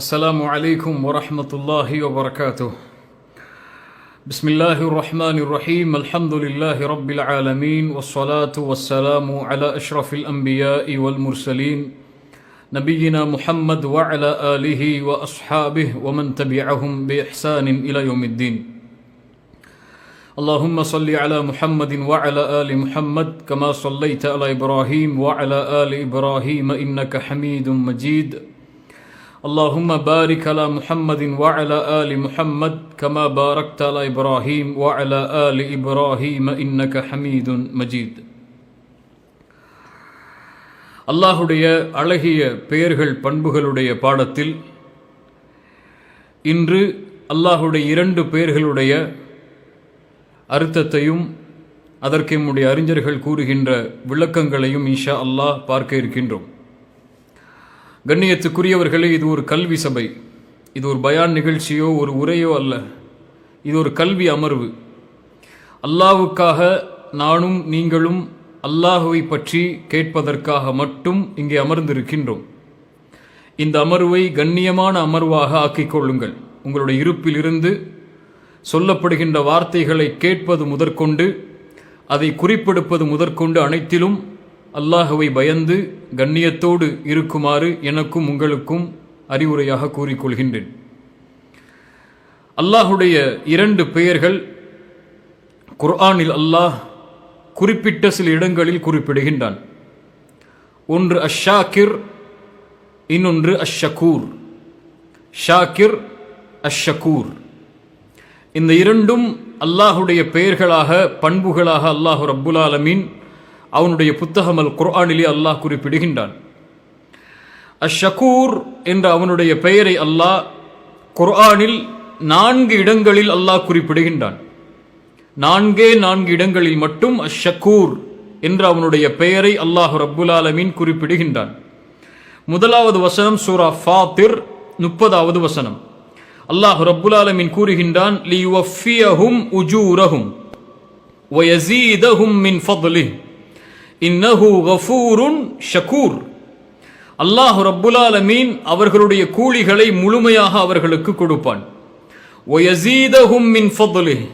السلام عليكم ورحمة الله وبركاته. بسم الله الرحمن الرحيم. الحمد لله رب العالمين والصلاة والسلام على أشرف الأنبياء والمرسلين نبينا محمد وعلى آله وأصحابه ومن تبعهم بإحسان إلى يوم الدين. اللهم صل على محمد وعلى آل محمد كما صليت على إبراهيم وعلى آل إبراهيم إنك حميد مجيد. اللهم بارك على محمد وعلى آل محمد كما باركت على إبراهيم وعلى آل إبراهيم إنك حميد مجيد. அல்லாஹுடைய அழகிய பெயர்கள் பண்புகளுடைய பாடத்தில் இன்று அல்லாஹுடைய இரண்டு பெயர்களுடைய அர்த்தத்தையும் அதற்கு நம்முடைய அறிஞர்கள் கூறுகின்ற விளக்கங்களையும் இன்ஷா அல்லாஹ் பார்க்க இருக்கின்றோம். கண்ணியத்துக்குரியவர்களே, இது ஒரு கல்வி சபை, இது ஒரு பயான் நிகழ்ச்சியோ ஒரு உரையோ அல்ல, இது ஒரு கல்வி அமர்வு. அல்லாஹ்வுக்காக நானும் நீங்களும் அல்லாஹுவை பற்றி கேட்பதற்காக மட்டும் இங்கே அமர்ந்திருக்கின்றோம். இந்த அமர்வை கண்ணியமான அமர்வாக ஆக்கிக் கொள்ளுங்கள். உங்களுடைய இருப்பிலிருந்து சொல்லப்படுகின்ற வார்த்தைகளை கேட்பது முதற்கொண்டு அதை குறிப்பெடுப்பது முதற்கொண்டு அனைத்திலும் அல்லாஹுவை பயந்து கண்ணியத்தோடு இருக்குமாறு எனக்கும் உங்களுக்கும் அறிவுரையாக கூறிக்கொள்கின்றேன். அல்லாஹுடைய இரண்டு பெயர்கள் குர்ஆனில் அல்லாஹ் குறிப்பிட்ட சில இடங்களில் குறிப்பிடுகின்றான். ஒன்று அஷாக்கிர், இன்னொன்று அஷ்ஷகூர். ஷாக்கிர், அஷ்ஷகூர், இந்த இரண்டும் அல்லாஹுடைய பெயர்களாக பண்புகளாக அல்லாஹு ரப்புல் ஆலமீன் அவனுடைய புத்தகம் அல் குர்ஆனிலே அல்லாஹ் குறிப்பிடுகின்றான். அஷ்ஷகூர் என்ற அவனுடைய பெயரை அல்லாஹ் குர்ஆனில் 4 இடங்களில் அல்லாஹ் குறிப்பிடுகின்றான். 4 இடங்களில் மட்டும் அஷ்ஷகூர் என்ற அவனுடைய பெயரை அல்லாஹ் ரப்புல் ஆலமீன் குறிப்பிடுகின்றான். முதலாவது வசனம் சூரா ஃபாத்திர் 30வது வசனம். அல்லாஹ் ரப்புல் ஆலமீன் கூறுகின்றான், லியுவஃபியஹும் உஜூரஹும் வயஸீதஹும் மின் ஃபضலிஹ் இன்னஹு கஃபூருன் ஷகூர். அல்லாஹ் ரப்புல் ஆலமீன் அவர்களுடைய கூலிகளை முழுமையாக அவர்களுக்கு கொடுப்பான். வயஸீதஹும் மின் ஃபضலிஹ்,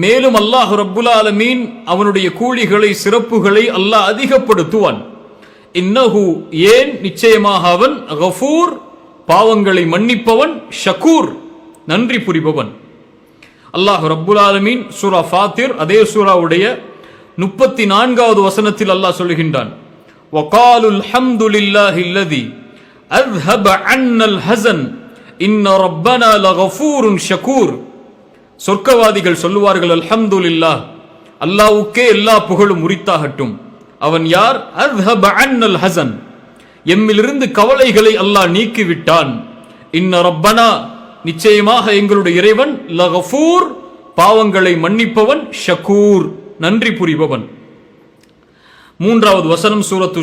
மேலும் அல்லாஹ் ரப்புல் ஆலமீன் அவனுடைய கூலிகளை சிறப்புகளை அல்லாஹ் அதிகப்படுத்துவான். இன்னஹு, ஏன், நிச்சயமாக அவன், கஃபூர், பாவங்களை மன்னிப்பவன், ஷகூர், நன்றி புரிபவன். அல்லாஹ் ரப்புல் ஆலமீன் சூரா ஃபாத்திர் அதே சூராவுடைய 34வது வசனத்தில் அல்லாஹ் சொல்லுகின்றான், வகாலுல் ஹம்துலில்லாஹி அல்லதி அஸ்ஹப அன்னல் ஹஸன் இன்ன ரப்பனா லகஃபூருன் ஷகூர். சொர்க்கவாதிகள் சொல்லுவார்கள், அல்ஹம்துலில்லாஹ், அல்லாஹ்வுக்கே எல்லா புகழும் உரித்தாகட்டும். அவன் யார்? அஸ்ஹப அன்னல் ஹஸன், எம்மிலிருந்து கவலைகளை அல்லாஹ் நீக்கிவிட்டான். இன்ன ரப்பனா, நிச்சயமாக எங்களுடைய இறைவன், லகஃபூர், பாவங்களை மன்னிப்பவன், ஷகூர், நன்றி புரிபவன். 3வது வசனம் சூரத்து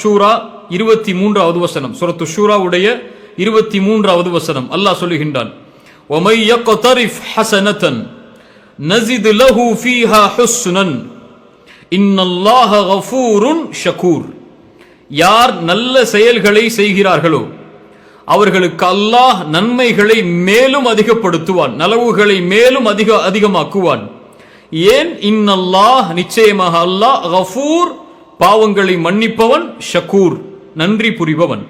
ஷூரா 23வது வசனம். சூரத்து ஷூராவுடைய 23வது வசனம் அல்லாஹ் சொல்லுகின்றான், وَمَن يَقْتَرِفْ حَسَنَةً نَزِدْ لَهُ فِيهَا حُسْنًا إِنَّ اللَّهَ غَفُورٌ شَكُورٌ. யார் நல்ல செயல்களை செய்கிறார்களோ அவர்களுக்கு அல்லாஹ் நன்மைகளை மேலும் அதிகப்படுத்துவான், நலவுகளை மேலும் அதிகமாக்குவான். ஏன்? இன்னல்லாஹ், நிச்சயமாக அல்லாஹ், கஃபூர், பாவங்களை மன்னிப்பவன், ஷகூர், நன்றி புரிபவன்.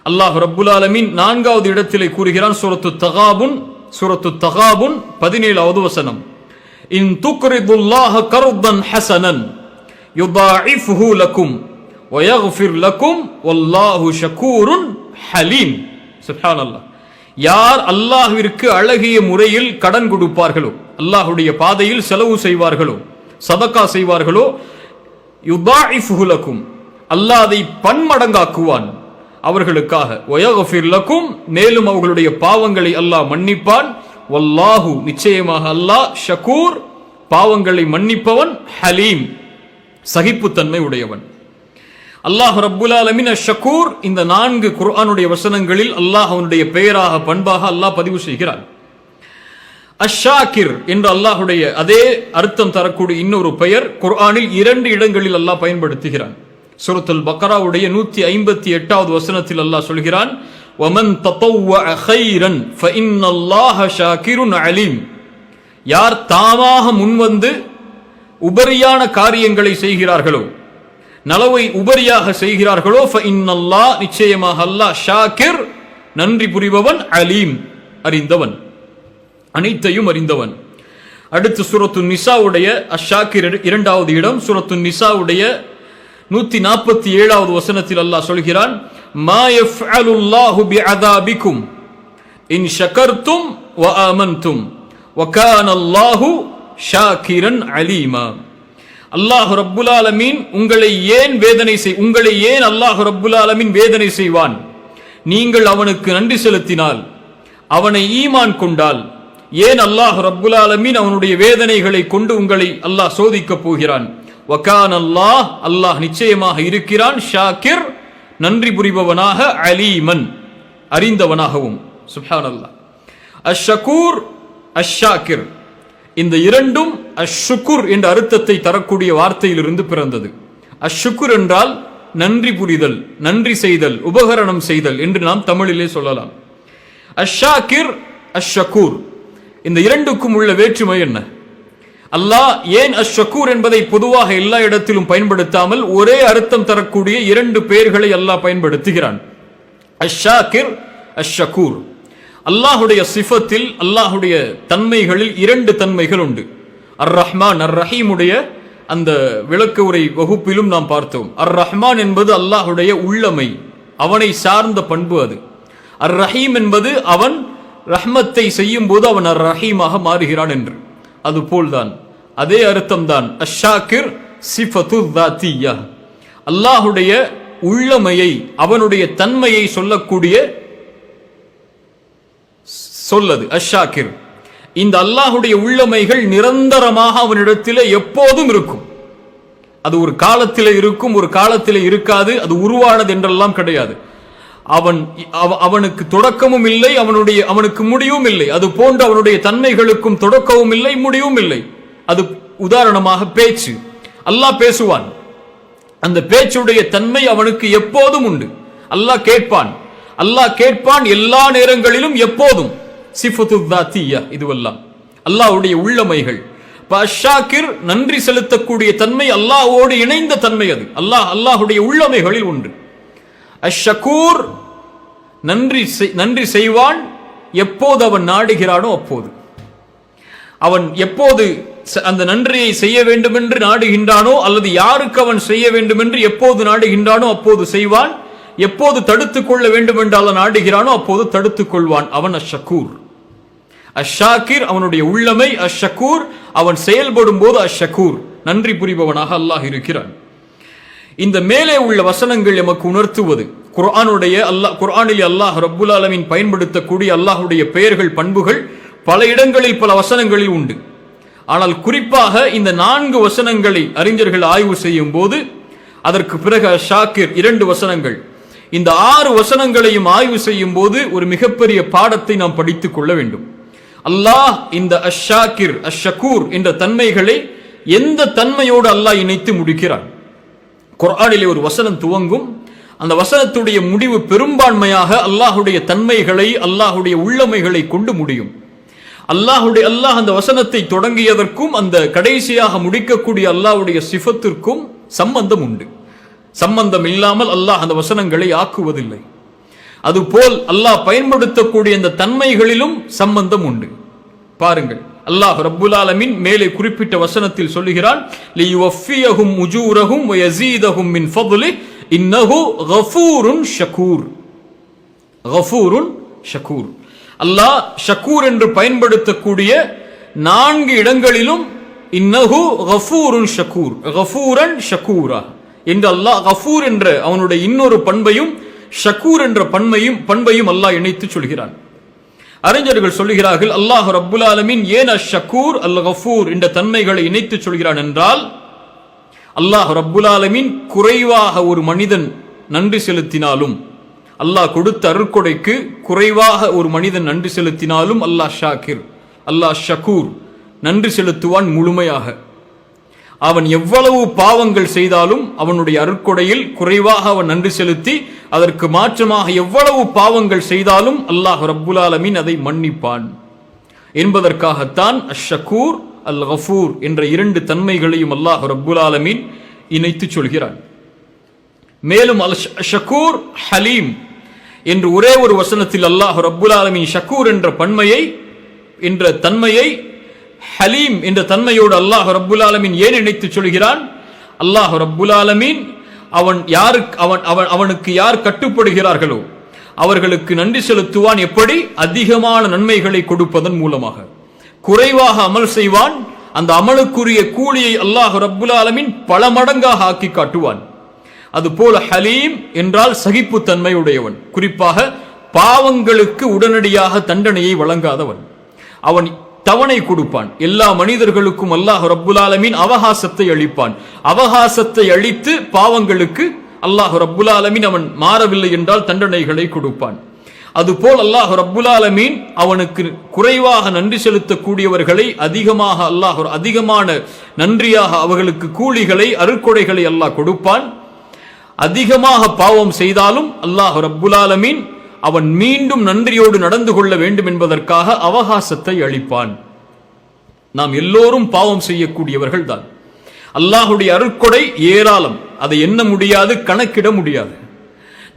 அல்லாஹ் ரப்புல் ஆலமீன் 4வது இடத்திலே கூறுகிறான், சூரத்து தகாபுன் 17வது வசனம், இன் துக்ரிதுல்லாஹ கர்தன் ஹஸனன் யுதாஇஃபுஹு லக்கும் வயக்ஃபிர் லக்கும் வல்லாஹு ஷகூருன் ஹலீம். சுப்ஹானல்லாஹ். யார் அல்லாஹ்விற்கு அழகிய முறையில் கடன் கொடுப்பார்களோ, அல்லாஹ்வுடைய பாதையில் செலவு செய்வார்களோ, சதகா செய்வார்களோ, யுதாஇஃபுஹு லக்கும், அல்லாஹ் அதை பன்மடங்காக்குவான் அவர்களுக்காக. வயக்ஃபிர் லக்கும், மேலும் அவர்களுடைய பாவங்களை அல்லாஹ் மன்னிப்பான். வல்லாஹு, நிச்சயமாக அல்லாஹ், ஷகூர், பாவங்களை மன்னிப்பவன், ஹலீம், சகிப்புத்தன்மை உடையவன். அல்லாஹ் ரப்புல் ஆலமீன் ஷகூர், இந்த 4 குர்ஆனுடைய வசனங்களில் அல்லாஹ் அவனுடைய பெயராக பண்பாக அல்லாஹ் பதிவு செய்கிறான். அஷாக்கிர் என்று அல்லாஹுடைய அதே அர்த்தம் தரக்கூடிய இன்னொரு பெயர் குர்ஆனில் 2 இடங்களில் அல்லாஹ் பயன்படுத்துகிறான். சூரத்துல் பக்ராவுடைய 158வது வசனத்தில் அல்லாஹ் சொல்கிறான், وَمَنْ تَطَوَّعَ خَيْرًا فَإِنَّ اللَّهَ شَاكِرٌ عَلِيمٌ. யார் தாமாக முன்வந்து உபரியான காரியங்களை செய்கிறார்களோ, நலவை உபரியாக செய்கிறார்களோ, فَإِنَّ اللَّهَ நிச்சயமாக அல்லாஹ் ஷாக்கிர் நன்றி புரிபவன், அலீம் அறிந்தவன், அனைத்தையும் அறிந்தவன். அடுத்து சூரத்து நிசாவுடைய அஷாக்கிர் இரண்டாவது இடம். சூரத்து நிசாவுடைய 147வது வசனத்தில் அல்லாஹ் சொல்கிறான், மா யஃஅலுல்லாஹு பிஅதாபிக்கும் இன் ஷகர்தும் வ ஆமன்தும் வ கானல்லாஹு ஷாக்கிரன் அலீமா. அல்லாஹ் ரப்புல் ஆலமீன் உங்களை ஏன் அல்லாஹ் ரப்புல் ஆலமீன் வேதனை செய்வான்? நீங்கள் அவனுக்கு நன்றி செலுத்தினால், அவனை ஈமான் கொண்டால். ஏன் அல்லாஹ் ரப்புல் ஆலமீன் அவனுடைய வேதனைகளை கொண்டு உங்களை அல்லாஹ் சோதிக்கப் போகிறான்? வகான் அல்லாஹ் நிச்சயமாக இருக்கிறான், ஷாக்கிர் நன்றி புரிபவனாக, அலீமன் அறிந்தவனாகவும். சுப்ஹானல்லாஹ். அஷ்ஷகூர் அஷ்ஷாக்கிர் இந்த இரண்டும் அஷ்ஷுக்குர் என்ற அர்த்தத்தை தரக்கூடிய வார்த்தையிலிருந்து பிறந்தது. அஷ்ஷுக்குர் என்றால் நன்றி புரிதல், நன்றி செய்தல், உபகரணம் செய்தல் என்று நாம் தமிழிலே சொல்லலாம். அஷ்ஷாக்கிர் அஷ்ஷகூர் இந்த இரண்டுக்கும் உள்ள வேற்றுமை என்ன? அல்லாஹ் ஏன் அஷ்ஷகூர் என்பதை பொதுவாக எல்லா இடத்திலும் பயன்படுத்தாமல் ஒரே அர்த்தம் தரக்கூடிய இரண்டு பெயர்களை அல்லாஹ் பயன்படுத்துகிறான்? அஷ்ஷாக்கிர் அஷ்ஷகூர். அல்லாஹுடைய சிஃபத்தில், அல்லாஹுடைய தன்மைகளில் இரண்டு தன்மைகள் உண்டு. அர் ரஹ்மான் அர் ரஹீமுடைய அந்த விளக்க உரை வகுப்பிலும் நாம் பார்த்தோம். அர் ரஹ்மான் என்பது அல்லாஹுடைய உள்ளமை, அவனை சார்ந்த பண்பு அது. அர் ரஹீம் என்பது அவன் ரஹ்மத்தை செய்யும் போது அவன் அர் ரஹீமாக மாறுகிறான் என்று. அதுபோல்தான், அதே அர்த்தம்தான் அஷ்ஷாக்கிர் சிஃபத்து தாத்தியா. அல்லாஹுடைய உள்ளமையை, அவனுடைய தன்மையை சொல்லக்கூடிய சொல்லது அஷ்ஷாக்கிர். இந்த அல்லாஹுடைய உள்ளமைகள் நிரந்தரமாக அவனிடத்திலே எப்போதும் இருக்கும். அது ஒரு காலத்திலே இருக்கும், ஒரு காலத்திலே இருக்காது. அது உருவானது என்றெல்லாம் கிடையாது. அவனுக்கு தொடக்கமும் இல்லை, அவனுக்கு முடிவும் இல்லை. அது போன்று அவனுடைய தன்மைகளுக்கும் தொடக்கமும் இல்லை, முடிவும் இல்லை. அது உதாரணமாக பேச்சு. அல்லாஹ் பேசுவான், அந்த பேச்சுடைய தன்மை அவனுக்கு எப்போதும் உண்டு. அல்லாஹ் கேட்பான் எல்லா நேரங்களிலும் எப்போதும். சிஃபத்து தாத்தியா இதுவெல்லாம் அல்லாஹ்வுடைய உள்ளமைகள். அஷ்ஷாக்கிர் நன்றி செலுத்தக்கூடிய தன்மை, அல்லாஹ்வோடு இணைந்த தன்மை. அது அல்லாஹ்வுடைய உள்ளமைகளில் ஒன்று. அஷ்ஷகூர் நன்றி செய்வான் எப்போது அவன் நாடுகிறானோ அப்போது. அவன் எப்போது அந்த நன்றியை செய்ய வேண்டும் என்று நாடுகின்றானோ, அல்லது யாருக்கு அவன் செய்ய வேண்டும் என்று எப்போது நாடுகின்றானோ அப்போது செய்வான். எப்போது தடுத்துக் கொள்ள வேண்டும் என்றால் நாடுகிறானோ அப்போது தடுத்துக் கொள்வான். அவன் அஷ்ஷகூர். அஷ்ஷாக்கிர் அவனுடைய உள்ளமை, அஷ்ஷகூர் அவன் செயல்படும் போது அஷ்ஷகூர் நன்றி புரிபவனாக அல்லாஹ் இருக்கிறான். இந்த மேலே உள்ள வசனங்கள் எமக்கு உணர்த்துவது, குர்ஆனில் அல்லாஹ் ரப்புல் ஆலமீன் பயன்படுத்தக்கூடிய அல்லாஹுடைய பெயர்கள், பண்புகள் பல இடங்களில் பல வசனங்களில் உண்டு. ஆனால் குறிப்பாக இந்த 4 வசனங்களை அறிஞர்கள் ஆய்வு செய்யும் போது, அதற்கு பிறகு அஷ்ஷாக்கிர் 2 வசனங்கள், இந்த 6 வசனங்களையும் ஆய்வு செய்யும் போது ஒரு மிகப்பெரிய பாடத்தை நாம் படித்துக் கொள்ள வேண்டும். அல்லாஹ் இந்த அஷ்ஷாக்கிர் அஷ்ஷகூர் என்ற தன்மைகளை எந்த தன்மையோடு அல்லாஹ் இணைத்து முடிக்கிறான்? குர்ஆனிலே ஒரு வசனம் துவங்கும், அந்த வசனத்துடைய முடிவு பெரும்பான்மையாக அல்லாஹுடைய தன்மைகளை, அல்லாஹுடைய உள்ளமைகளை கொண்டு முடியும். அல்லாஹ் அந்த வசனத்தை தொடங்கியதற்கும் அந்த கடைசியாக முடிக்கக்கூடிய அல்லாஹ்வுடைய சிஃபத்திற்கும் சம்பந்தம் உண்டு. சம்பந்தம் இல்லாமல் அல்லாஹ் அந்த வசனங்களை ஆக்குவதில்லை. அதுபோல் அல்லாஹ் பயன்படுத்தக்கூடிய அந்த தன்மைகளிலும் சம்பந்தம் உண்டு. பாருங்கள், அல்லாஹ் ரப்புல் ஆலமீன் மேலே குறிப்பிட்ட வசனத்தில் சொல்லுகிறான், லியுவஃபியஹும் உஜூரஹும் வ யஸீதஹும் மின் ஃபضலி இன்னஹு கஃபூருன் ஷகூர். கஃபூருன் ஷகூர். அல்லாஹ் ஷகூர் என்று பயன்படுத்தக்கூடிய 4 இடங்களிலும் இன்னஹு கஃபூருன் ஷகூர், கஃபூரன் ஷகூரா என்று அல்லாஹ் கஃபூர் என்ற அவனுடைய இன்னொரு பண்பையும் ஷகூர் என்ற பண்பையும் அல்லாஹ் இணைத்து சொல்கிறான். அறிஞர்கள் சொல்லுகிறார்கள், அல்லாஹ் ரப்புல் ஆலமீன் ஏன் அஷ்ஷகூர் அல் கஃபூர் என்ற தன்மைகளை இணைத்து சொல்கிறான் என்றால், அல்லாஹ் ரப்புல் ஆலமீன் குறைவாக ஒரு மனிதன் நன்றி செலுத்தினாலும், அல்லாஹ் கொடுத்த அருட்கொடைக்கு குறைவாக ஒரு மனிதன் நன்றி செலுத்தினாலும் அல்லாஹ் ஷாக்கிர், அல்லாஹ் ஷகூர் நன்றி செலுத்துவான் முழுமையாக. அவன் எவ்வளவு பாவங்கள் செய்தாலும் அவனுடைய அருட்கொடையில் குறைவாக அவன் நன்றி செலுத்தி அதற்கு மாற்றமாக எவ்வளவு பாவங்கள் செய்தாலும் அல்லாஹ் ரப்புல் ஆலமீன் அதை மன்னிப்பான் என்பதற்காகத்தான் அஷ்ஷகூர் அல் கஃபூர் என்ற இரண்டு தன்மைகளையும் அல்லாஹ் ரப்புல் ஆலமீன் இணைத்து சொல்கிறான். மேலும் அல் ஷக்கூர் ஹலீம் என்று ஒரே ஒரு வசனத்தில் அல்லாஹ் ரப்புல் ஆலமீன் ஷக்கூர் என்ற தன்மையை ஹலீம் என்ற தன்மையோடு அல்லாஹ் ரப்புல் ஆலமீன் ஏன் இணைத்து சொல்கிறான்? அல்லாஹ் ரப்புல் ஆலமீன் அவனுக்கு யார் கட்டுப்படுகிறார்களோ அவர்களுக்கு நன்றி செலுத்துவான். எப்படி? அதிகமான நன்மைகளை கொடுப்பதன் மூலமாக. குறைவாக அமல் செய்வான், அந்த அமலுக்குரிய கூலியை அல்லாஹ் ரப்புல் ஆலமீன் பல மடங்காக ஆக்கி காட்டுவான். அதுபோல ஹலீம் என்றால் சகிப்புத்தன்மை உடையவன், குறிப்பாக பாவங்களுக்கு உடனடியாக தண்டனையை வழங்காதவன். அவன் தவணை கொடுப்பான். எல்லா மனிதர்களுக்கும் அல்லாஹ் ரப்புல் ஆலமீன் அவகாசத்தை அளிப்பான். அவகாசத்தை அளித்து பாவங்களுக்கு அல்லாஹ் ரப்புல் ஆலமீன் அவன் மாறவில்லை என்றால் தண்டனைகளை கொடுப்பான். அதுபோல் அல்லாஹ் ரப்புல் ஆலமீன் அவனுக்கு குறைவாக நன்றி செலுத்தக்கூடியவர்களை அதிகமான நன்றியாக அவர்களுக்கு கூலிகளை அருட்கொடைகளை அல்லாஹ் கொடுப்பான். அதிகமாக பாவம் செய்தாலும் அல்லாஹ் ரப்புல் ஆலமீன் அவன் மீண்டும் நன்றியோடு நடந்து கொள்ள வேண்டும் என்பதற்காக அவகாசத்தை அளிப்பான். நாம் எல்லோரும் பாவம் செய்யக்கூடியவர்கள் தான். அல்லாஹுடைய அருட்கொடை ஏராளம், அதை எண்ண முடியாது, கணக்கிட முடியாது.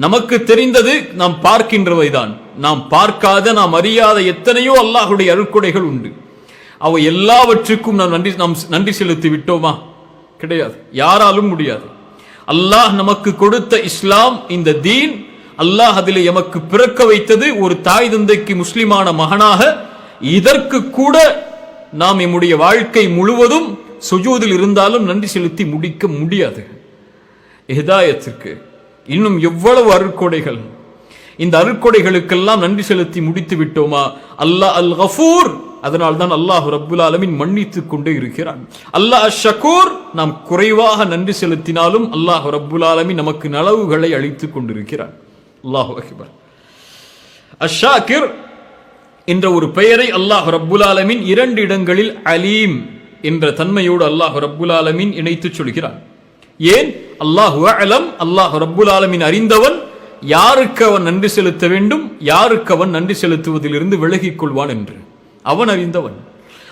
நமக்கு தெரிந்தது நாம் பார்க்கின்றவைதான். நாம் பார்க்காத, நாம் அறியாத எத்தனையோ அல்லாஹுடைய அருட்கொடைகள் உண்டு. அவை எல்லாவற்றுக்கும் நாம் நன்றி செலுத்தி விட்டோமா? கிடையாது, யாராலும் முடியாது. அல்லாஹ் நமக்கு கொடுத்த இஸ்லாம், இந்த தீன், அல்லாஹ் அதில் எமக்கு பிறக்க வைத்தது ஒரு தாய் தந்தைக்கு முஸ்லிமான மகனாக. இதற்கு கூட நாம் நம்முடைய வாழ்க்கை முழுவதும் சுஜூதில் இருந்தாலும் நன்றி செலுத்தி முடிக்க முடியாது. ஹிதாயத்திற்கு இன்னும் எவ்வளவு அருட்கொடைகள்! இந்த அருட்கொடைகளுக்கெல்லாம் நன்றி செலுத்தி முடித்து விட்டோமா? அல்லாஹ் அல் கஃபூர், அதனால் தான் அல்லாஹ் ரப்புல் ஆலமீன் மன்னித்துக் கொண்டே இருக்கிறான். அல்லாஹ் ஷக்கூர், நாம் குறைவாக நன்றி செலுத்தினாலும் அல்லாஹ் ரப்புல் ஆலமீன் நமக்கு நலவுகளை அளித்துக் கொண்டிருக்கிறான். அல்லாஹு அக்பர். அஷாக்கிர் என்ற ஒரு பெயரை அல்லாஹ் ரப்புல் ஆலமீன் இரண்டு இடங்களில் அலீம் என்ற தன்மையோடு அல்லாஹ் ரப்புல் ஆலமீன் இணைத்து சொல்கிறான். ஏன்? அல்லாஹு அலம், அல்லாஹ் ரப்புல் ஆலமீன் அறிந்தவன். யாருக்கு அவன் நன்றி செலுத்த வேண்டும், யாருக்கு அவன் நன்றி செலுத்துவதிலிருந்து விலகிக் கொள்வான் என்று அவன் அறிந்தவன்.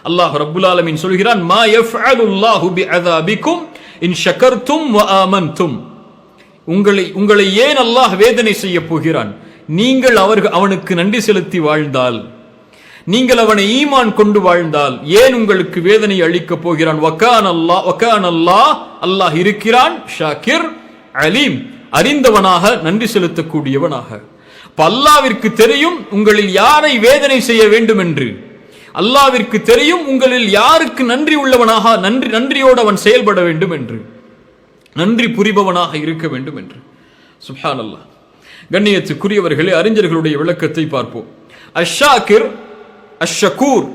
அல்லாஹ் ரப்புல் ஆலமீன் சொல்கிறான், மா யஃஅலுல்லாஹு பிஅஸாபிக்கும் இன் ஷகர்தும் வ ஆமன்தும். உங்களை ஏன் அல்லாஹ் வேதனை செய்ய போகிறான்? நீங்கள் அவனுக்கு நன்றி செலுத்தி வாழ்ந்தால், நீங்கள் அவனை ஈமான் கொண்டு வாழ்ந்தால் ஏன் உங்களுக்கு வேதனை அளிக்க போகிறான்? வகான் அல்லாஹ், அல்லாஹ் இருக்கிறான், ஷாக்கிர் அலீம், அறிந்தவனாக, நன்றி செலுத்தக்கூடியவனாக. அல்லாஹ்விற்கு தெரியும் உங்களில் யாரை வேதனை செய்ய வேண்டும் என்று. அல்லாஹ்விற்கு தெரியும் உங்களில் யாருக்கு நன்றி உள்ளவனாக, நன்றியோடு அவன் செயல்பட வேண்டும் என்று, நன்றி புரிபவனாக இருக்க வேண்டும் என்று. சுப்ஹானல்லாஹ். கண்ணியத்துக்குரியவர்களே, அறிஞர்களுடைய விளக்கத்தை பார்ப்போம். அஷ்ஷாக்கிர், அஷ்ஷகூர்,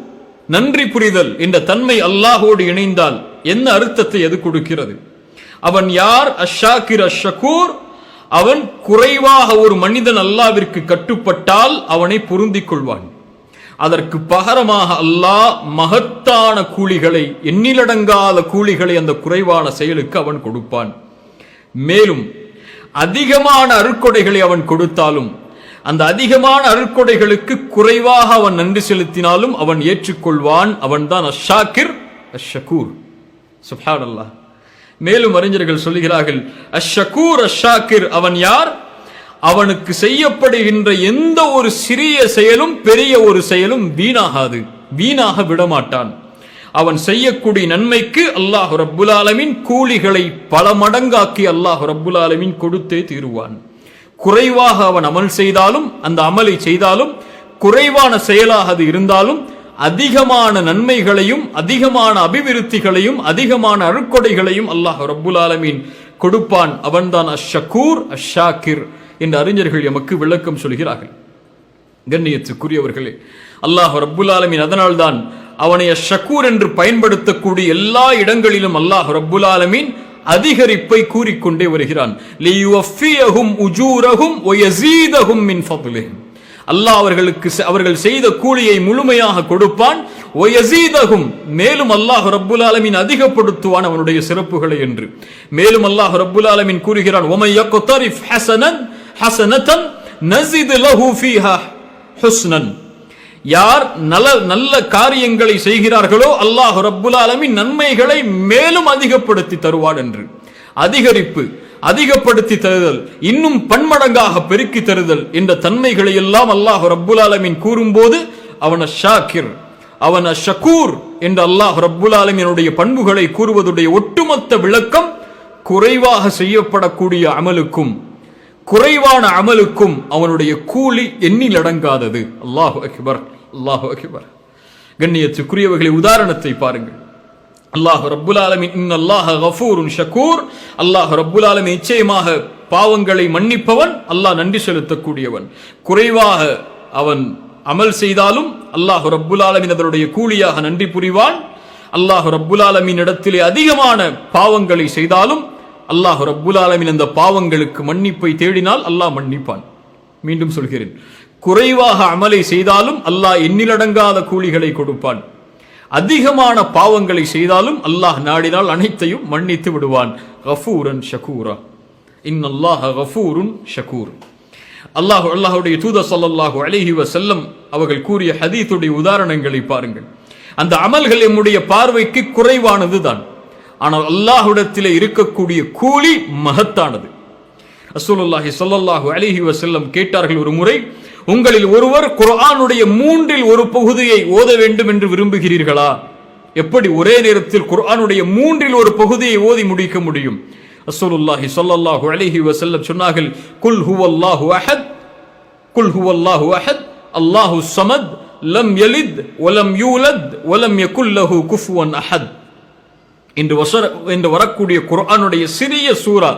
நன்றி புரிதல் என்ற தன்மை அல்லாஹோடு இணைந்தால் என்ன அர்த்தத்தை அது கொடுக்கிறது? அவன் யார்? அஷ்ஷாக்கிர் அஷ்ஷகூர். அவன் குறைவாக ஒரு மனிதன் அல்லாஹ்விற்கு கட்டுப்பட்டால் அவனை பொருந்திக் கொள்வான். அதற்கு பகரமாக அல்லாஹ் மகத்தான கூலிகளை, எண்ணிலடங்காத கூலிகளை அந்த குறைவான செயலுக்கு அவன் கொடுப்பான். மேலும் அதிகமான அருட்கொடைகளை அவன் கொடுத்தாலும் அந்த அதிகமான அருட்கொடைகளுக்கு குறைவாக அவன் நன்றி செலுத்தினாலும் அவன் ஏற்றுக்கொள்வான். அவன்தான் அஷ்ஷாக்கிர் அஷ்ஷகூர். சுப்ஹானல்லாஹ். மேலும் அறிஞர்கள் சொல்கிறார்கள், அஷ்ஷகூர் அஷ்ஷாக்கிர் அவன் யார்? அவனுக்கு செய்யப்படுகின்ற எந்த ஒரு சிறிய செயலும் பெரிய ஒரு செயலும் வீணாகாது, வீணாக விடமாட்டான். அவன் செய்யக்கூடிய நன்மைக்கு அல்லாஹ் ரப்புல் ஆலமீன் கூலிகளை பல மடங்காக்கி அல்லாஹ் ரப்புல் ஆலமீன் கொடுத்தே தீருவான். குறைவாக அவன் அமல் செய்தாலும், அந்த அமலை செய்தாலும், குறைவான செயலாக அது இருந்தாலும் அதிகமான நன்மைகளையும் அதிகமான அபிவிருத்திகளையும் அதிகமான அருட்கொடைகளையும் அல்லாஹ் ரப்புல் ஆலமீன் கொடுப்பான். அவன்தான் அஷ்ஷகூர் அஷ்ஷாக்கிர் என்று அறிஞர்கள் எமக்கு விளக்கம் சொல்கிறார்கள். கண்ணியத்துக்குரியவர்களே, அல்லாஹ் ரப்புல் ஆலமீன் அதனால்தான் அவனை அஷ்ஷகூர் என்று பயன்படுத்தக்கூடிய எல்லா இடங்களிலும் அல்லாஹ் ரப்புல் ஆலமீன் அதிகரிப்பை கூறிக்கொண்டே வருகிறான். லியுவஃபியஹும் உஜூரஹும் வயஸீதஹும் மின் ஃபத்லிஹி. அல்லாஹ் அவர்கள் செய்த கூலியை முழுமையாக கொடுப்பான். வயஸீதஹும், மேலும் அல்லாஹ் ரப்புல் ஆலமீன் அதிகப்படுத்துவான் அவனுடைய சிறப்புகளை என்று. மேலும் அல்லாஹ் ரப்புல் ஆலமீன் கூறுகிறான், வமன் யக்தரிஃப் ஹஸனதன் நஸித் லஹு ஃபீஹா ஹுஸ்னன். யார் நல்ல காரியங்களை செய்கிறார்களோ அல்லாஹ் ரப்புல் ஆலமீன் நன்மைகளை மேலும் அதிகப்படுத்தி தருவான் என்று. அதிகரிப்பு, அதிகப்படுத்தி தருதல், இன்னும் பன்மடங்காக பெருக்கி தருதல் என்ற தன்மைகளை எல்லாம் அல்லாஹ் ரப்புல் ஆலமீன் கூறும்போது அவன ஷாக்கிர், அவன ஷக்கூர் என்று அல்லாஹ் ரப்புல் ஆலமீனுடைய பண்புகளை கூறுவதுடைய ஒட்டுமொத்த விளக்கம் குறைவாக செய்யப்படக்கூடிய அமலுக்கும் குறைவான அமலுக்கும் அவனுடைய கூலி எண்ணில் அடங்காதது. அல்லாஹு அக்பர், அல்லாஹு அக்பர். கண்ணியத்துக்குரியவர்களை உதாரணத்தை பாருங்கள். அல்லாஹ் ரப்புல் ஆலமீன் இன்னல்லாஹ கஃபூருன் ஷக்கூர், அல்லாஹ் ரப்புல் ஆலமீன் நிச்சயமாக பாவங்களை மன்னிப்பவன், அல்லாஹ் நன்றி செலுத்தக்கூடியவன். குறைவாக அவன் அமல் செய்தாலும் அல்லாஹ் ரப்புல் ஆலமீன் அதனுடைய கூலியாக நன்றி புரிவான். அல்லாஹ் ரப்புல் ஆலமீன் இடத்திலே அதிகமான பாவங்களை செய்தாலும் அல்லாஹ் ரப்புல் ஆலமீன் அந்த பாவங்களுக்கு மன்னிப்பை தேடினால் அல்லாஹ் மன்னிப்பான். மீண்டும் சொல்கிறேன், குறைவாக அமலை செய்தாலும் அல்லாஹ் எண்ணிலடங்காத கூலிகளை கொடுப்பான். அதிகமான பாவங்களை செய்தாலும் அல்லாஹ் நாடினால் அனைத்தையும் மன்னித்து விடுவான். கஃபூரன் ஷக்கூரா, இன்னல்லாஹ கஃபூருன் ஷக்கூர். அல்லாஹ்வுடைய தூதர் ஸல்லல்லாஹு அலைஹி வஸல்லம் அவர்கள் கூறிய ஹதீஸுடைய உதாரணங்களை பாருங்கள். அந்த அமல்கள் நம்முடைய பார்வைக்கு குறைவானது தான், ஆனால் அல்லாஹ்விடத்திலே இருக்கக்கூடிய கூலி மகத்தானது. ரசூலுல்லாஹி ஸல்லல்லாஹு அலைஹி வஸல்லம் கேட்டார்கள் ஒரு முறை, உங்களில் ஒருவர் குர்ஆனுடைய 1/3 ஒரு பகுதியை ஓத வேண்டும் என்று விரும்புகிறீர்களா? எப்படி ஒரே நேரத்தில் குர்ஆனுடைய 1/3 ஒரு பகுதியை ஓதி முடிக்க முடியும்? ரசூலுல்லாஹி ஸல்லல்லாஹு அலைஹி வஸல்லம் சொன்னார்கள், குல் ஹுவல்லாஹு அஹத், குல் ஹுவல்லாஹு அஹத், அல்லாஹு ஸமத், லம் யலித் வலம் யூலத் வலம் யகுல் லஹு குஃபுவன் அஹத் என்று வரக்கூடிய குர்ஆனுடைய சிறிய சூரா.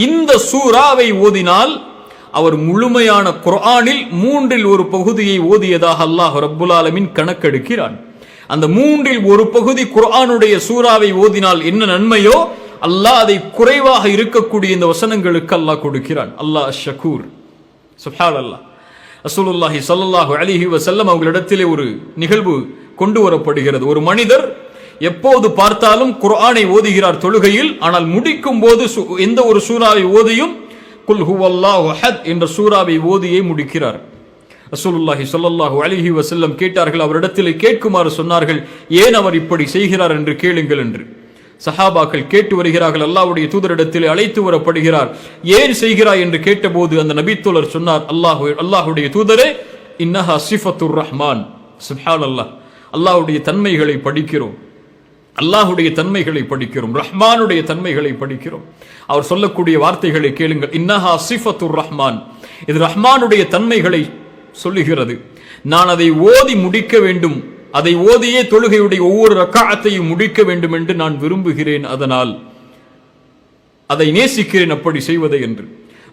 இந்த சூராவை ஓதினால் அவர் முழுமையான குர்ஆனில் 1/3 ஒரு பகுதியை ஓதியதாக அல்லாஹ் ரப்புல் ஆலமீன் கணக்கெடுக்கிறான். அந்த 1/3 ஒரு பகுதி குர்ஆனுடைய சூராவை ஓதினால் என்ன நன்மையோ அல்லாஹ் அதை குறைவாக இருக்கக்கூடிய இந்த வசனங்களுக்கு அல்லாஹ் கொடுக்கிறான். அல்லாஹ் ஷக்கூர். சுப்ஹானல்லாஹ். ரசூலுல்லாஹி ஸல்லல்லாஹு அலைஹி வஸல்லம் அவர்களிடத்திலே ஒரு நிகழ்வு கொண்டு வரப்படுகிறது. ஒரு மனிதர் எப்போது பார்த்தாலும் குர்ஆனை ஓதுகிறார் தொழுகையில், ஆனால் முடிக்கும் போது எந்த ஒரு சூராவை ஓதியும் குல் ஹுவல்லாஹு அஹத் என்ற சூராவை ஓதியே முடிக்கிறார். ரசூலுல்லாஹி ஸல்லல்லாஹு அலைஹி வஸல்லம் கேட்டார்கள், அவரிடத்தில் கேட்குமாறு சொன்னார்கள், ஏன் அவர் இப்படி செய்கிறார் என்று கேளுங்கள் என்று. சஹாபாக்கள் கேட்டு வருகிறார்கள். அல்லாஹ்வுடைய தூதரிடத்தில் அழைத்து வரப்படுகிறார். ஏன் செய்கிறாய் என்று கேட்டபோது அந்த நபித்தோழர் சொன்னார், அல்லாஹ்வுடைய தூதரே, இன்னஹா சிஃபத்துர் ரஹ்மான். சுப்ஹானல்லாஹ். அல்லாஹ்வுடைய தன்மைகளை படிக்கிறோம், அல்லாஹ்வுடைய தன்மைகளை படிக்கிறோம், ரஹ்மானுடைய தன்மைகளை படிக்கிறோம். அவர் சொல்லக்கூடிய வார்த்தைகளை கேளுங்கள். இன்னஹா சிஃபத்துர் ரஹ்மான், இது ரஹ்மானுடைய தன்மைகளை சொல்லுகிறது. நான் அதை ஓதி முடிக்க வேண்டும், அதை ஓதியே தொழுகையுடைய ஒவ்வொரு ரக்காஅத்தையும் முடிக்க வேண்டும் என்று நான் விரும்புகிறேன், அதனால் அதை நேசிக்கிறேன் அப்படி செய்வதை என்று.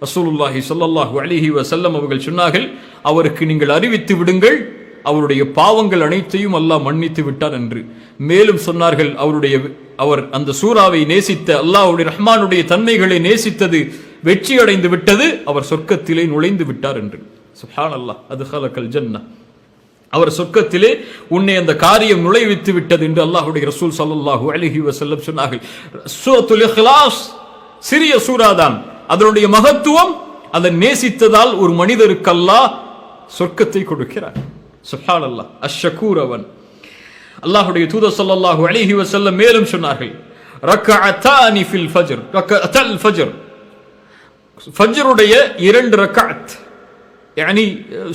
ரசூலுல்லாஹி ஸல்லல்லாஹு அலைஹி வஸல்லம் அவர்கள் சொன்னார்கள், அவருக்கு நீங்கள் அறிவித்து விடுங்கள், அவருடைய பாவங்கள் அனைத்தையும் அல்லாஹ் மன்னித்து விட்டார் என்று. மேலும் சொன்னார்கள், அவர் அந்த சூராவை நேசித்த, அல்லாஹ்வுடைய ரஹ்மானுடைய தன்மைகளை நேசித்தது வெற்றி அடைந்து விட்டது, அவர் சொர்க்கத்திலே நுழைந்து விட்டார் என்று. சுப்ஹானல்லாஹ். அத்ஹலகல் ஜன்னah, அவர் சொர்க்கத்திலே உன்னை அந்த காரியம் நுழைவித்து விட்டது என்று அல்லாஹ்வுடைய ரசூல் ஸல்லல்லாஹு அலைஹி வஸல்லம் சொன்னார்கள். சூரத்துல் இக்லாஸ் சிறிய சூரா தான், அதனுடைய மகத்துவம் அதை நேசித்ததால் ஒரு மனிதருக்கு அல்லாஹ் சொர்க்கத்தை கொடுக்கிறார். சுப்ஹானல்லாஹ். அஷ்ஷக்கூர் அவன். அல்லாஹ்வுடைய தூதர் ஸல்லல்லாஹு அலைஹி வஸல்லம் மேலும் சொன்னார்கள், ரக்அத்தானி ஃபில் ஃபஜ்ர், ரக்அத்தல் ஃபஜ்ர், ஃபஜ்ருடைய 2 ரக்அத், யானி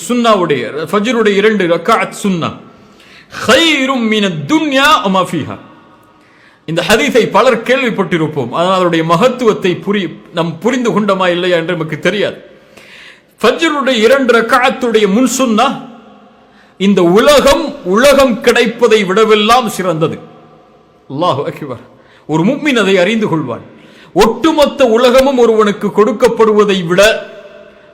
சுன்னாவுடைய ஃபஜ்ருடைய 2 ரக்அத் சுன்னா, கைரும் மினத் துன்யா வமா ஃபீஹா. இந்த ஹதீஸை பலர் கேள்விப்பட்டிருப்போம், ஆனால் அதனுடைய மகத்துவத்தை நாம் புரிந்து கொண்டோமா இல்லையா என்று நமக்கு தெரியாது. ஃபஜ்ருடைய 2 ரக்அத்துடைய முன் சுன்னா இந்த உலகம் கிடைப்பதை விடவெல்லாம் சிறந்தது. அல்லாஹு அக்பர். ஒரு முஃமின் அதை அறிந்து கொள்வான். ஒட்டுமொத்த உலகமும் ஒருவனுக்கு கொடுக்கப்படுவதை விட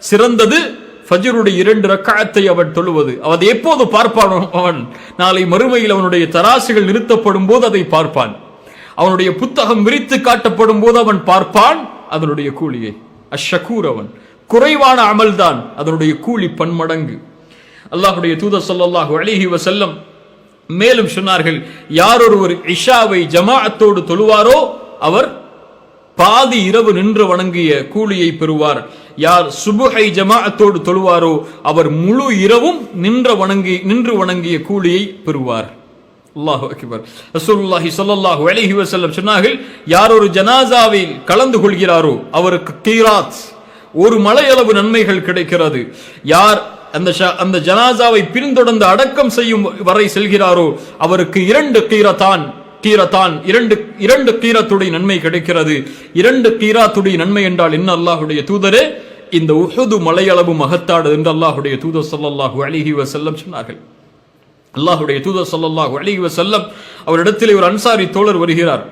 சிறந்தது ஃபஜ்ருடைய 2 ரக்அத்தை அவன் தொழுவது. அதை எப்போது பார்ப்பான் அவன்? நாளை மறுமையில் அவனுடைய தராசுகள் நிறுத்தப்படும் போது அதை பார்ப்பான். அவனுடைய புத்தகம் விரித்து காட்டப்படும் போது அவன் பார்ப்பான் அதனுடைய கூலியை. அஷ்ஷக்கூர் அவன். குறைவான அமல்தான், அதனுடைய கூலி பன்மடங்கு. அல்லாஹ்வுடைய தூதர் ஸல்லல்லாஹு அலைஹி வஸல்லம் மேலும் சொன்னார்கள், யார் ஒருவர் இஷாவை ஜமாஅத்தோடு தொழுவாரோ அவர் பாதி இரவு நின்று வணங்கிய கூலியை பெறுவார். யார் சுபுஹை ஜமாஅத்தோடு தொழுவாரோ அவர் முழு இரவும் நின்று வணங்கிய கூலியை பெறுவார். அல்லாஹு அக்பர். ரசூலுல்லாஹி ஸல்லல்லாஹு அலைஹி வஸல்லம் சொன்னார்கள், யார் ஒரு ஜனாசாவில் கலந்து கொள்கிறாரோ அவருக்கு கீராத், ஒரு மலையளவு நன்மைகள் கிடைக்கிறது. யார் அந்த ஜனாசாவை பின்தொடர்ந்து அடக்கம் செய்யும் வரை செல்கிறாரோ அவருக்கு 2 கீரத்தான் இரண்டு கீரத்துடைய நன்மை கிடைக்கிறது. 2 கீராத்துடைய நன்மை என்றால் என்ன அல்லாஹ்வுடைய தூதரே? இந்த உஹது மலையளவு மகத்தானது என்று அல்லாஹ்வுடைய தூதர் ஸல்லல்லாஹு அலைஹி வஸல்லம் சொன்னார்கள். அல்லாஹ்வுடைய தூதர் ஸல்லல்லாஹு அலைஹி வஸல்லம் அவரிடத்தில் ஒரு அன்சாரி தோழர் வருகிறார்.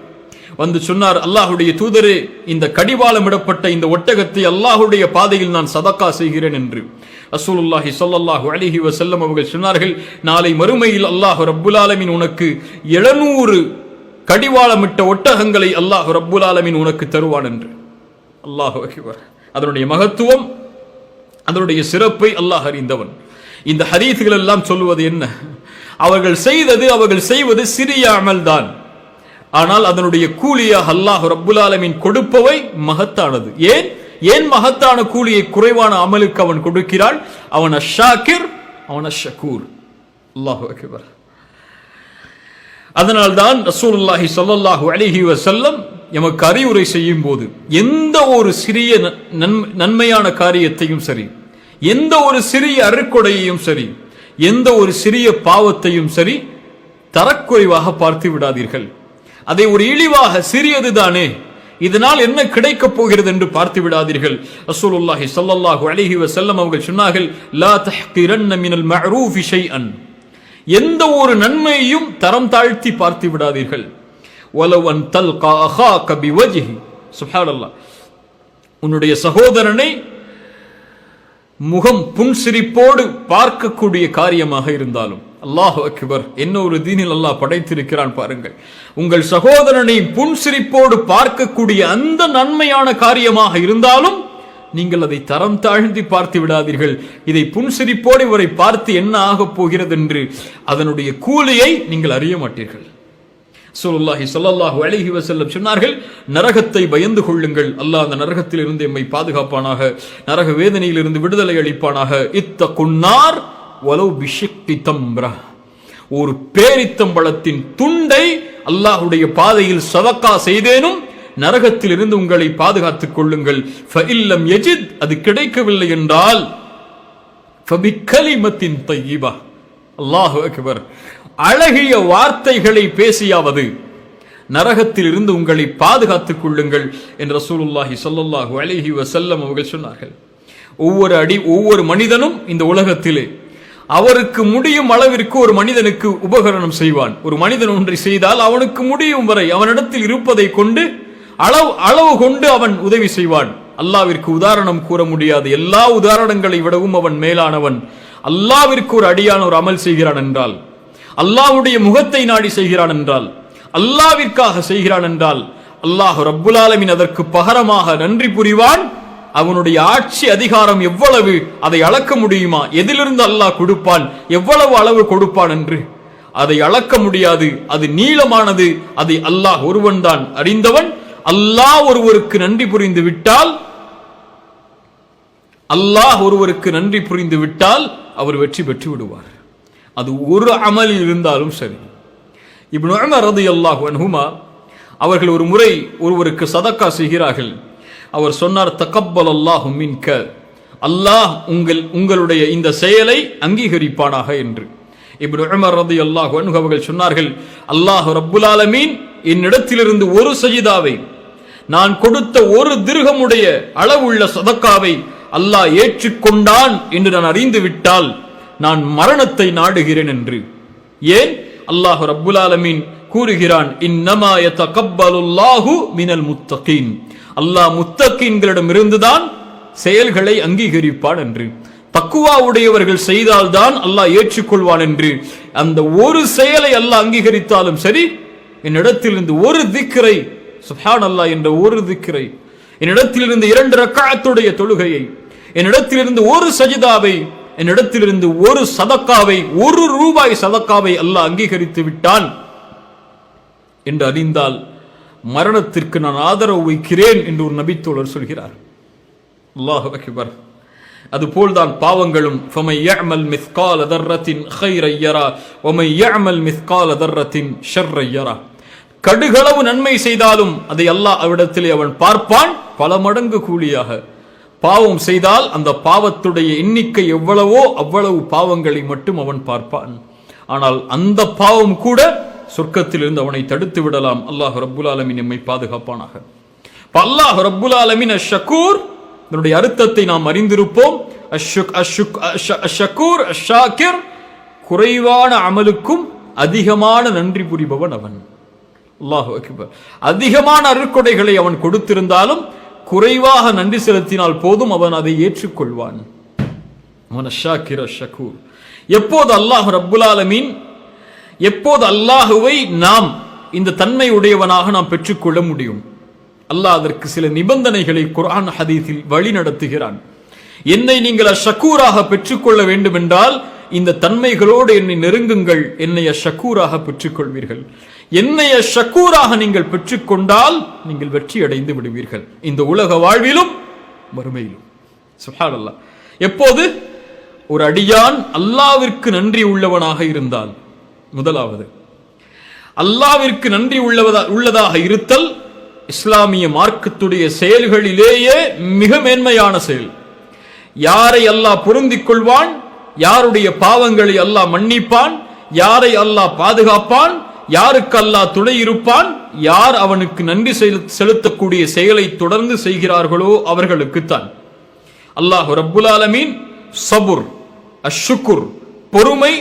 வந்து சொன்னார், அல்லாஹ்வுடைய தூதரே, இந்த கடிவாளம் இடப்பட்ட இந்த ஒட்டகத்தை அல்லாஹ்வுடைய பாதையில் நான் சதக்கா செய்கிறேன் என்று. ரசூலுல்லாஹி ஸல்லல்லாஹு அலைஹி வஸல்லம் அவர்கள் சொன்னார்கள், நாளை மறுமையில் அல்லாஹ் ரப்புல் ஆலமீன் உனக்கு 700 கடிவாளமிட்ட ஒட்டகங்களை அல்லாஹ் ரப்புல் ஆலமீன் உனக்கு தருவான் என்று. அல்லாஹு அக்பர். அதனுடைய மகத்துவம், அதனுடைய சிறப்பை அல்லாஹ் அறிந்தவன். இந்த ஹதீஸ்கள் எல்லாம் சொல்லுவது என்ன? அவர்கள் செய்வது சிறிய அமல்தான், ஆனால் அதனுடைய கூலியாக அல்லாஹ் ரப்புல் ஆலமீன் கொடுப்பவை மகத்தானது. ஏன் மகத்தான கூலியை குறைவான அமலுக்கு அவன் கொடுக்கிறான்? அவன் அஷ்ஷாக்கிர், அவன் அஷ்ஷகூர். அல்லாஹு அக்பர். அதனால்தான் ரசூலுல்லாஹி ஸல்லல்லாஹு அலைஹி வஸல்லம் எமக்கு அறிவுரை செய்யும் போது எந்த ஒரு சிறிய நன்மையான காரியத்தையும் சரி, எந்த ஒரு சிறிய அருட்கொடையையும் சரி, எந்த ஒரு சிறிய பாவத்தையும் சரி தரக்குறைவாக பார்த்து விடாதீர்கள். அதை ஒரு இழிவாக, சிறியது தானே, இதனால் என்ன கிடைக்கப் போகிறது என்று பார்த்து விடாதீர்கள். ரசூலுல்லாஹி ஸல்லல்லாஹு அலைஹி வஸல்லம் அவர்கள் சொன்னார்கள், லா தஹ்கிரன்ன மினல் மஅரூஃபி ஷைஅன், எந்த ஒரு நன்மையையும் தரம் தாழ்த்தி பார்த்து விடாதீர்கள். வலவ் அன் தல்கா அஹாக பிவஜ்ஹி, சுப்ஹானல்லாஹ், உன்னுடைய சகோதரனை முகம் புன்சிரிப்போடு பார்க்கக்கூடிய காரியமாக இருந்தாலும், அல்லாஹு அக்பர், என்ன ஒரு தீனில் அல்லாஹ் படைத்திருக்கிறான் பாருங்கள். உங்கள் சகோதரனை புன்சிரிப்போடு பார்க்கக்கூடிய அந்த நன்மையான காரியமாக இருந்தாலும் நீங்கள் அதை தரம் தாழ்த்தி பார்த்து விடாதீர்கள். இதை புன்சிரிப்போடு இவரை பார்த்து என்ன ஆகப் போகிறது என்று அதனுடைய கூலியை நீங்கள் அறிய மாட்டீர்கள். ரசூலுல்லாஹி ஸல்லல்லாஹு அலைஹி வஸல்லம் சொன்னார்கள், நரகத்தை பயந்து கொள்ளுங்கள், அல்லாஹ் அந்த நரகத்தில் இருந்து எம்மை பாதுகாப்பானாக, நரக வேதனையில் இருந்து விடுதலை அளிப்பானாக. இத்தகுன்னார் வலவ் பிஷிக்கி தம்ரா, ஒரு பேரித்தம்பழத்தின் துண்டை அல்லாஹ்வுடைய பாதையில் சதக்கா செய்தேனும் நரகத்தில் இருந்து உங்களை பாதுகாத்துக் கொள்ளுங்கள். ஃபஇல்லம் யஜித், அது கிடைக்கவில்லை என்றால் ஃபபிக்கலிமத்தின் தய்யிபா, அல்லாஹு அக்பர், அழகிய வார்த்தைகளை பேசியாவது நரகத்தில் இருந்து உங்களை பாதுகாத்துக் கொள்ளுங்கள் என்று ரசூலுல்லாஹி ஸல்லல்லாஹு அலைஹி வஸல்லம் அவர்கள் சொன்னார்கள். ஒவ்வொரு மனிதனும் இந்த உலகத்திலே அவருக்கு முடியும் அளவிற்கு ஒரு மனிதனுக்கு உபகரணம் செய்வான். ஒரு மனிதன் ஒன்றை செய்தால் அவனுக்கு முடியும் வரை அவனிடத்தில் இருப்பதை கொண்டு அளவு கொண்டு அவன் உதவி செய்வான். அல்லாவிற்கு உதாரணம் கூற முடியாது. எல்லா உதாரணங்களை விடவும் அவன் மேலானவன். அல்லாவிற்கு ஒரு அடியான ஒரு அமல் செய்கிறான் என்றால், அல்லாஹ்வுடைய முகத்தை நாடி செய்கிறான் என்றால், அல்லாவிற்காக செய்கிறான் என்றால், அல்லாஹ் ரப்புல் ஆலமீன் அதற்கு பகரமாக நன்றி புரிவான். அவனுடைய ஆட்சி அதிகாரம் எவ்வளவு, அதை அளக்க முடியுமா? எதிலிருந்து அல்லாஹ் கொடுப்பான், எவ்வளவு அளவு கொடுப்பான் என்று அதை அளக்க முடியாது. அது நீளமானது. அதை அல்லாஹ் ஒருவன் தான் அறிந்தவன். அல்லாஹ் ஒருவருக்கு நன்றி புரிந்து விட்டால் அவர் வெற்றி பெற்று விடுவார். அது ஒரு அமலில் இருந்தாலும் சரி. இப்னு உமர் ரலியல்லாஹு அன்ஹுமா அவர்கள் ஒரு முறை ஒருவருக்கு சதக்கா செய்கிறார்கள். அவர் சொன்னார், தகப்பல் அல்லாஹு மின்க, அல்லாஹ் உங்களுடைய இந்த செயலை அங்கீகரிப்பானாக என்று. இப்னு உமர் ரலியல்லாஹு அன்ஹு அவர்கள் சொன்னார்கள், அல்லாஹ் ரப்புல் ஆலமீன் என்னிடத்திலிருந்து ஒரு சஜிதாவை, நான் கொடுத்த ஒரு திர்ஹமுடைய அளவுள்ள சதக்காவை அல்லாஹ் ஏற்றுக்கொண்டான் என்று நான் அறிந்து விட்டால் நான் மரணத்தை நாடுகிறேன் என்று. ஏன்? அல்லாஹ் ரப்புல் ஆலமீன் கூறுகிறான், இன்னமா யதகப்பலுல்லாஹு மினல் முத்தகீன், அல்லாஹ் முத்தகீன்களிடம் இருந்துதான் செயல்களை அங்கீகரிப்பான் என்று. தக்குவா உடையவர்கள் செய்தால்தான் அல்லாஹ் ஏற்றுக்கொள்வான் என்று. அந்த ஒரு செயலை அல்லாஹ் அங்கீகரித்தாலும் சரி, என்னிடத்தில் இருந்து ஒரு திக்ரை, சுப்ஹானல்லாஹ் என்ற ஒரு திக்ரை, என்னிடத்தில் இருந்து 2 ரக்அத்துடைய தொழுகையை, என்னிடத்தில் இருந்து ஒரு சஜிதாவை, என்னிடத்திலிருந்து ஒரு சதக்காவை, ₹1 சதக்காவை அல்லாஹ் அங்கீகரித்து விட்டான் என்று அறிந்தால் மரணத்திற்கு நான் ஆதரவு வைக்கிறேன் என்று ஒரு நபித்தோழர் சொல்கிறார். அல்லாஹு அக்பர். அதுபோல்தான் பாவங்களும். فَمَن يَعْمَلْ مِثْقَالَ ذَرَّةٍ خَيْرًا يَرَهُ وَمَن يَعْمَلْ مِثْقَالَ ذَرَّةٍ شَرًّا يَرَهُ. கடுகளவு நன்மை செய்தாலும் அதை அல்லாஹ் அவிடத்திலே அவன் பார்ப்பான் பல மடங்கு கூலியாக. பாவம் செய்தால் அந்த பாவத்துடைய எண்ணிக்கை எவ்வளவோ அவ்வளவு பாவங்களை மட்டும் அவன் பார்ப்பான். ஆனால் அந்த பாவம் கூட சொர்க்கத்திலிருந்து அவனை தடுத்து விடலாம். அல்லாஹ் ரப்புல் ஆலமீன் நம்மை பாதுகாப்பானாக. அல்லாஹ் ரப்புல் ஆலமீன் அஷ்ஷக்கூர், இதனுடைய அர்த்தத்தை நாம் அறிந்திருப்போம். அஷ்ஷக்கூர் அஷ்ஷாக்கிர், குறைவான அமலுக்கும் அதிகமான நன்றி புரிபவன் அவன். அல்லாஹு அக்பர். அதிகமான அருட்கொடைகளை அவன் கொடுத்திருந்தாலும் குறைவாக நன்றி செலுத்தினால் போதும் அவன் அதை ஏற்றுக்கொள்வான். அவன் அஷ்ஷாக்கிர் அஷ்ஷக்கூர். எப்போது அல்லாஹ் ரப்புல் ஆலமீன், எப்போது அல்லாஹுவை நாம் இந்த தன்மை உடையவனாக நாம் பெற்றுக்கொள்ள முடியும்? அல்லாஹ் அதற்கு சில நிபந்தனைகளை குர்ஆன் ஹதீஸில் வழி நடத்துகிறான். என்னை நீங்கள் அஷ்ஷக்கூராக பெற்றுக்கொள்ள வேண்டும் என்றால் இந்த தன்மைகளோடு என்னை நெருங்குங்கள், என்னை அஷ்ஷக்கூராக பெற்றுக்கொள்வீர்கள். என்னை அஷ்ஷக்கூராக நீங்கள் பெற்றுக்கொண்டால் நீங்கள் வெற்றி அடைந்து விடுவீர்கள், இந்த உலக வாழ்விலும் மறுமையிலும். சுப்ஹானல்லாஹ். எப்போது ஒரு அடியான் அல்லாஹ்விற்கு நன்றி உள்ளவனாக இருந்தால், முதலாவது அல்லாஹ்விற்கு நன்றி உள்ளதாக இருத்தல் இஸ்லாமிய மார்க்கத்துடைய செயல்களிலேயே மிக மேன்மையான செயல். யாரை அல்லாஹ் பொருந்திக் கொள்வான், யாருடைய பாவங்களை அல்லாஹ் மன்னிப்பான், யாரை அல்லாஹ் பாதுகாப்பான், யாருக்கு அல்லாஹ் துணை இருப்பான், யார் அவனுக்கு நன்றி செலுத்தக்கூடிய செயலை தொடர்ந்து செய்கிறார்களோ அவர்களுக்குத்தான். அல்லாஹ் ரப்புல் ஆலமீன் சபுர், அஷ்ஷுக்குர், பொறுமை,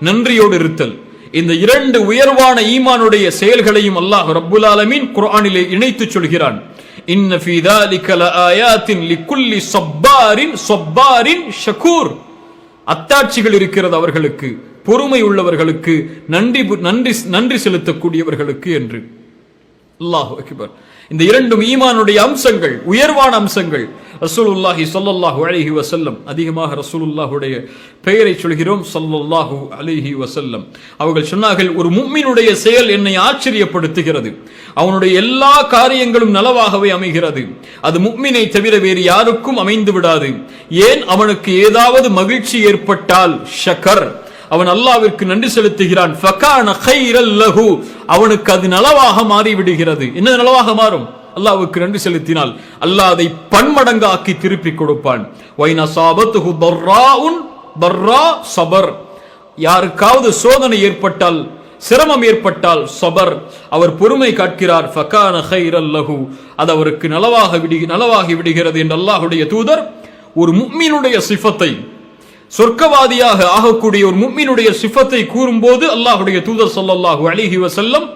நன்றியோடு இருத்தல், இந்த இரண்டு உயர்வான ஈமானுடைய செயல்களையும் அல்லாஹ் ரப்புல் ஆலமீன் குர்ஆனிலே இணைத்து சொல்கிறான். இன்ன ஃபீ ذلك லஆயாத்தின் லிக்குல்லி ஸப்பாரின் ஷக்கூர். அத்தாட்சிகள் இருக்கிறது அவர்களுக்கு, பொறுமை உள்ளவர்களுக்கு, நன்றி செலுத்தக்கூடியவர்களுக்கு என்று. அல்லாஹு அக்பர். இந்த இரண்டும் ஈமானுடைய அம்சங்கள், உயர்வான அம்சங்கள். ரசூலுல்லாஹி ஸல்லல்லாஹு அலைஹி வஸல்லம், அதிகமாக ரசூலுல்லாஹுடைய பெயரை சொல்கிறோம், ஸல்லல்லாஹு அலைஹி வஸல்லம். அவர்கள் சொன்னார்கள், ஒரு முஃமினுடைய செயல் என்னை ஆச்சரியப்படுத்துகிறது, அவனுடைய எல்லா காரியங்களும் நலவாகவே அமைகிறது, அது முஃமினை தவிர வேறு யாருக்கும் அமைந்து விடாது. ஏன்? அவனுக்கு ஏதாவது மகிழ்ச்சி ஏற்பட்டால் ஷக்கர், அவன் அல்லாஹ்விற்கு நன்றி செலுத்துகிறான், ஃபகான கைரல் லஹு, அவனுக்கு அது நலவாக மாறிவிடுகிறது. என்ன நலவாக மாறும்? அல்லாஹ்வுக்கு நன்றி செலுத்தினால் அல்லாஹ் அதை பன்மடங்காக்கி திருப்பி கொடுப்பான். வைன சாபத்துஹு தர்ரா சபர், யாருக்காவது சோதனை ஏற்பட்டால், சிரமம் ஏற்பட்டால் சபர், அவர் பொறுமை காக்கிறார், ஃபகான கைரல் லஹு, அது அவருக்கு நலவாகி விடுகிறது என்று அல்லாஹ்வுடைய தூதர் ஒரு முஃமினுடைய சிஃபத்தை, சொர்க்கவாதியாக ஆகக்கூடிய ஒரு முஃமினுடைய சிஃபத்தை கூறும்போது அல்லாஹ்வுடைய தூதர் ஸல்லல்லாஹு அலைஹி வஸல்லம்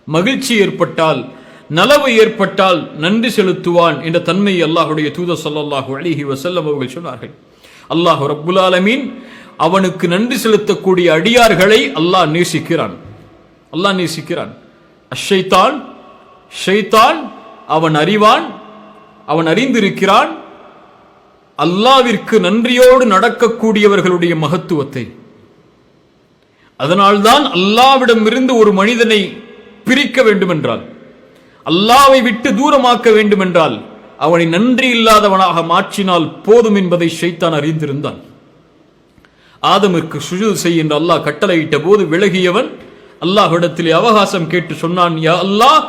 மகிழ்ச்சி ஏற்பட்டால், நலவு ஏற்பட்டால் நன்றி செலுத்துவான் என்ற தன்மையை அல்லாஹ்வுடைய தூதர் ஸல்லல்லாஹு அலைஹி வஸல்லம் அவர்கள் சொன்னார்கள். அல்லாஹ் ரப்புல் ஆலமீன் அவனுக்கு நன்றி செலுத்தக்கூடிய அடியார்களை அல்லாஹ் நேசிக்கிறான். அல்லாஹ் நேசிக்கிறான். ஷைத்தான் அவன் அறிவான், அவன் அறிந்திருக்கிறான் அல்லாஹ்விற்கு நன்றியோடு நடக்கக்கூடியவர்களுடைய மகத்துவத்தை. அதனால்தான் அல்லாஹ்விடமிருந்து ஒரு மனிதனை பிரிக்க வேண்டுமென்றால், அல்லாஹ்வை விட்டு தூரமாக்க வேண்டுமென்றால் அவனை நன்றி இல்லாதவனாக மாற்றினால் போதும் என்பதை ஷைத்தான் அறிந்திருந்தான். ஆதமிற்கு சுஜூத் செய் என்று அல்லாஹ் கட்டளையிட்ட போது விலகியவன் அல்லாஹ்விடத்திலே அவகாசம் கேட்டு சொன்னான், யா அல்லாஹ்,